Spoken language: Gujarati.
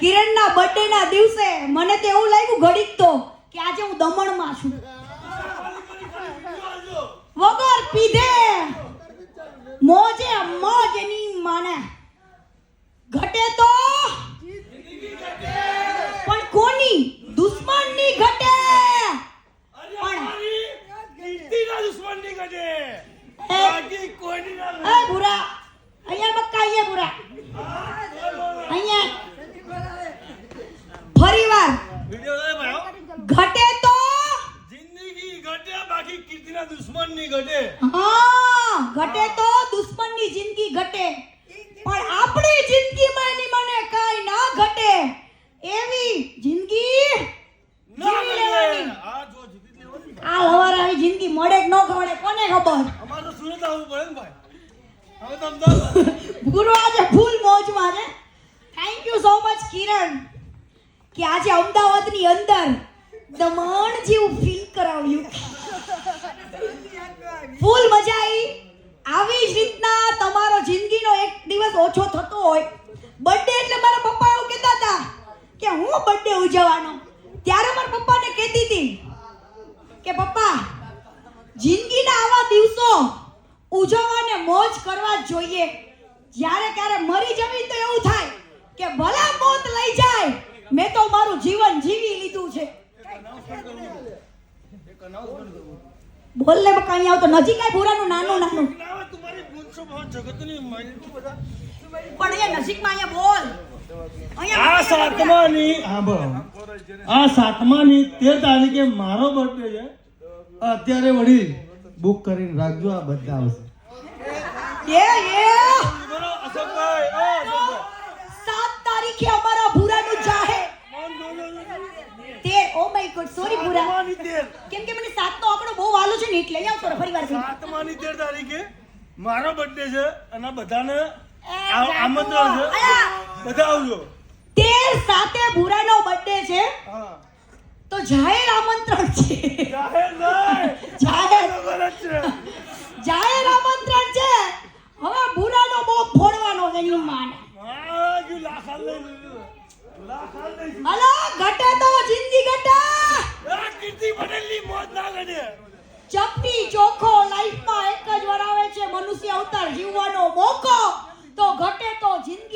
કિરણના બર્થડે ના દિવસે મને તો એવું લાગ્યું ઘડીક તો કે આજે હું દમણમાં છું. વગર પીધે મોજે મોજ એની માને ઘટે તો પણ કોની દુશ્મનની ઘટે પણ દુશ્મનની ઘટે બાકી કોઈની ના. એ બુરા અહીંયા બક્કા અહીંયા બુરા અહીંયા ફરીવાર વિડિયો લે ભાઈ. ઘટે તો જિંદગી ઘટે બાકી કીર્તિના દુશ્મનની ઘટે. હા ઘટે તો દુશ્મનની જિંદગી ઘટે પણ આપણી જિંદગીમાં એની મને કાઈ ના ઘટે એવી જિંદગી જીવી લેવાની. આ જો જીતી લેવાની. આ હવાર આવી જિંદગી મળે કે ન મળે કોને ખબર. અમાર તો સુરત આવવું પડે ને ભાઈ. હવે તો અમદાવાદ. ગુરુ આજે ફૂલ મોજમાં છે. થેન્ક યુ સો મચ કિરણ કે આજે અમદાવાદની અંદર દમણ જેવું ફીલ કરાવ્યું. ફૂલ મજા આવી. આવી જ રીતના તમારો જિંદગીનો એક દિવસ ઓછો થતો હોય. બર્થડે એટલે મારા પપ્પા એવું કહેતા હતા કે હું બર્થડે ઉજવવાનો. ત્યારે મારા પપ્પાને કહેતી હતી કે પપ્પા જિંદગીના આવા દિવસો ઉજવવાને મોજ કરવા જ જોઈએ. જ્યારે ક્યારે મરી જવી તો એવું થાય કે ભલા મોત લઈ જાય મેં તો મારું જીવન જીવી લીધું છે. બોલ લે બકા અહીંયા આવ તો નજીક આય ભૂરાનું નાનું નાનું ના તમારી પૂછો બહુ જગતની માહિતી બધા. પણ અહીંયા નજીકમાં અહીંયા બોલ. આ સાતમાની આ સાતમાની 13 તારીખે મારો બર્થડે છે. અત્યારે વળી બુક કરીને રાખજો, આ બધા આવશે. એ બોલો અશોકભાઈ. 7 તારીખે અમારા ભૂરાનું જાહે. તે ઓ માય ગોડ સોરી ભૂરા. સાતમાની 13. કેમ કે મને 7 નો આંકડો બહુ વાલો છે ને એટલે અહીંયા આવતો ફરીવાર કહી. સાતમાની 13 તારીખે મારો બર્થડે છે અને બધાને આમંત્રણ છે. બધા આવજો. 13/7 ભૂરાનો બર્થડે છે હા તો જાહેર આમંત્રણ છે. જાહેર નહીં. જાહેર ખબર જ છે. જાહેર આમંત્રણ છે. હવે ભૂરાનો બોક ફોડવાનો છે એની માને. હા જો લાખાલ લઈ લીધું. લાખાલ લઈ લીધું. હલો ઘટે તો જિંદગી ઘટે. આ કીર્તિ પટેલની મોત ના ઘટે. ચપટી ચોખો લાઈફમાં એક જ વાર આવે છે મનુષ્ય અવતાર જીવવાનો મોકો તો ઘટે તો જિંદગી